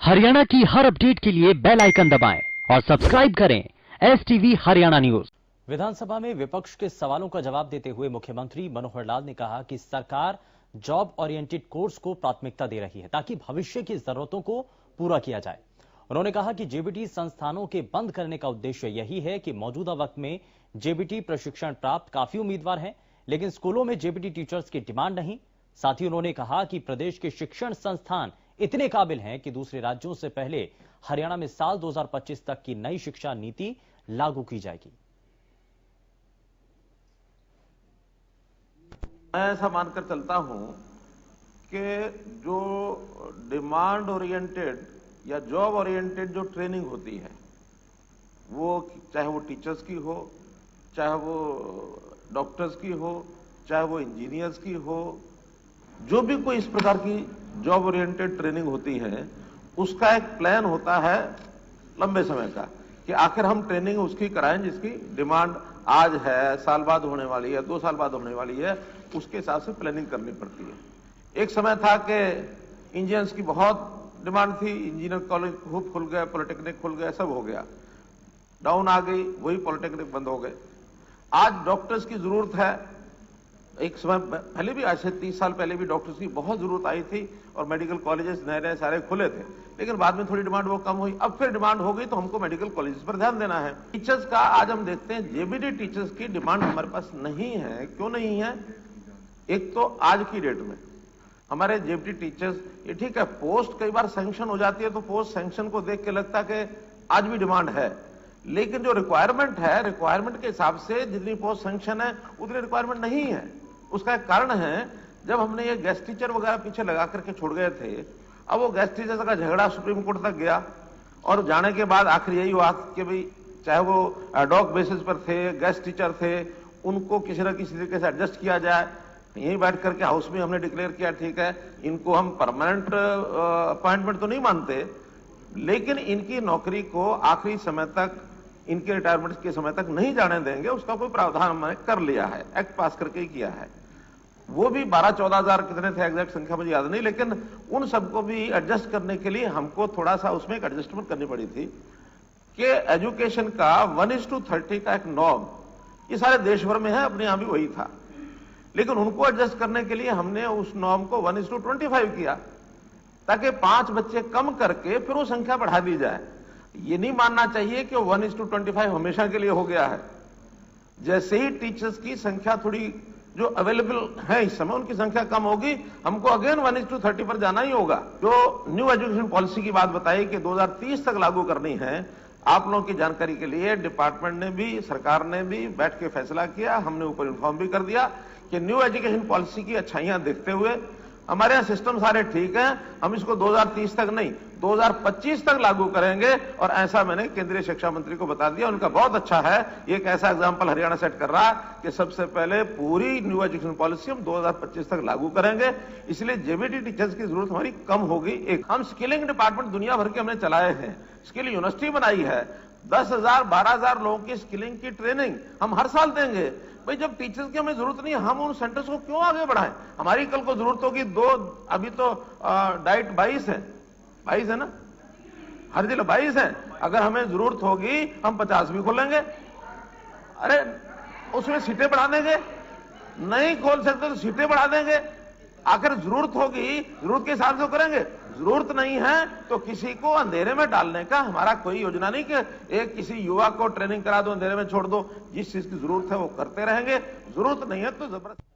हरियाणा की हर अपडेट के लिए बेल आइकन दबाएं और सब्सक्राइब करें STV हरियाणा न्यूज। विधानसभा में विपक्ष के सवालों का जवाब देते हुए मुख्यमंत्री मनोहर लाल ने कहा कि सरकार जॉब ओरिएंटेड कोर्स को प्राथमिकता दे रही है ताकि भविष्य की जरूरतों को पूरा किया जाए। उन्होंने कहा कि जेबीटी संस्थानों के बंद करने का उद्देश्य यही है कि मौजूदा वक्त में जेबीटी प्रशिक्षण प्राप्त काफी उम्मीदवार हैं, लेकिन स्कूलों में जेबीटी टीचर्स की डिमांड नहीं। साथ ही उन्होंने कहा कि प्रदेश के शिक्षण संस्थान इतने काबिल हैं कि दूसरे राज्यों से पहले हरियाणा में साल 2025 तक की नई शिक्षा नीति लागू की जाएगी। मैं ऐसा मानकर चलता हूं कि जो डिमांड ओरिएंटेड या जॉब ओरिएंटेड जो ट्रेनिंग होती है, वो चाहे वो टीचर्स की हो, चाहे वो डॉक्टर्स की हो, चाहे वो इंजीनियर्स की हो, जो भी कोई इस प्रकार की जॉब ओरिएंटेड ट्रेनिंग होती है, उसका एक प्लान होता है लंबे समय का कि आखिर हम ट्रेनिंग उसकी कराएं जिसकी डिमांड आज है, साल बाद होने वाली है, 2 साल बाद होने वाली है, उसके हिसाब से प्लानिंग करनी पड़ती है। एक समय था कि इंजीनियर्स की बहुत डिमांड थी, इंजीनियर कॉलेज खूब खुल गए, पॉलिटेक्निक खुल गए, सब हो गया, डाउन आ गई, वही पॉलिटेक्निक बंद हो गए। आज डॉक्टर्स की जरूरत है। एक समय पहले भी, आज से 30 साल पहले भी डॉक्टर्स की बहुत जरूरत आई थी और मेडिकल कॉलेजेस नए नए सारे खुले थे, लेकिन बाद में थोड़ी डिमांड वो कम हुई। अब फिर डिमांड हो गई तो हमको मेडिकल कॉलेजेस पर ध्यान देना है। टीचर्स का आज हम देखते हैं जेबीटी टीचर्स की डिमांड हमारे पास नहीं है। क्यों नहीं है? एक तो आज की डेट में हमारे जेबीटी टीचर्स, ये ठीक है, पोस्ट कई बार सैंक्शन हो जाती है तो पोस्ट सैंक्शन को देख के लगता है कि आज भी डिमांड है, लेकिन जो रिक्वायरमेंट है, रिक्वायरमेंट के हिसाब से जितनी पोस्ट सैंक्शन है उतनी रिक्वायरमेंट नहीं है। उसका एक कारण है, जब हमने ये गेस्ट टीचर वगैरह पीछे लगा करके छोड़ गए थे, अब वो गेस्ट टीचर का झगड़ा सुप्रीम कोर्ट तक गया और जाने के बाद आखिर यही हुआ कि भाई चाहे वो एडॉक बेसिस पर थे, गेस्ट टीचर थे, उनको किसी न किसी तरीके से एडजस्ट किया जाए। यहीं बैठ करके हाउस में हमने डिक्लेयर किया, ठीक है, इनको हम परमानेंट अपॉइंटमेंट तो नहीं मानते, लेकिन इनकी नौकरी को आखिरी समय तक, इनके रिटायरमेंट के समय तक नहीं जाने देंगे। उसका कोई प्रावधान हमने कर लिया है, एक्ट पास करके ही किया है। वो भी 12-14 हजार कितने थे, एग्जैक्ट संख्या मुझे याद नहीं, लेकिन उन सबको भी एडजस्ट करने के लिए हमको थोड़ा सा उसमें एक एडजस्टमेंट करनी पड़ी थी कि एजुकेशन का 1:30 का एक नॉर्म ये सारे देश भर में है, अपने यहां भी वही था, लेकिन उनको एडजस्ट करने के लिए हमने उस नॉर्म को 1:25 किया ताकि 5 बच्चे कम करके फिर वो संख्या बढ़ा दी जाए। ये नहीं मानना चाहिए कि 1:25 हमेशा के लिए हो गया है। जैसे ही टीचर्स की संख्या थोड़ी जो अवेलेबल है इस समय, उनकी संख्या कम होगी, हमको अगेन 1:30 पर जाना ही होगा। जो न्यू एजुकेशन पॉलिसी की बात बताई कि 2030 तक लागू करनी है, आप लोगों की जानकारी के लिए डिपार्टमेंट ने भी, सरकार ने भी बैठ के फैसला किया, हमने ऊपर इन्फॉर्म भी कर दिया कि न्यू एजुकेशन पॉलिसी की अच्छाइयां देखते हुए हमारे यहाँ सिस्टम सारे ठीक हैं, हम इसको 2030 तक नहीं 2025 तक लागू करेंगे। और ऐसा मैंने केंद्रीय शिक्षा मंत्री को बता दिया, उनका बहुत अच्छा है, ये एक ऐसा एग्जाम्पल हरियाणा सेट कर रहा है कि सबसे पहले पूरी न्यू एजुकेशन पॉलिसी हम 2025 तक लागू करेंगे। इसलिए जेबीटी टीचर्स की जरूरत हमारी कम होगी। एक हम स्किलिंग डिपार्टमेंट दुनिया भर के हमने चलाए हैं, स्किल यूनिवर्सिटी बनाई है, 10,000 12,000 लोगों की स्किलिंग की ट्रेनिंग हम हर साल देंगे। भाई जब टीचर्स की हमें जरूरत नहीं है, हम उन सेंटर्स को क्यों आगे बढ़ाएं? हमारी कल को जरूरत होगी अभी तो डाइट 22 है, 22 है ना, हर जिला 22 है। अगर हमें जरूरत होगी हम 50 भी खोलेंगे। अरे उसमें सीटें बढ़ा देंगे, नहीं खोल सकते तो सीटें बढ़ा देंगे। आखिर जरूरत होगी, जरूरत के हिसाब से करेंगे। जरूरत नहीं है तो किसी को अंधेरे में डालने का हमारा कोई योजना नहीं कि एक किसी युवा को ट्रेनिंग करा दो, अंधेरे में छोड़ दो। जिस चीज की जरूरत है वो करते रहेंगे, जरूरत नहीं है तो जबरदस्ती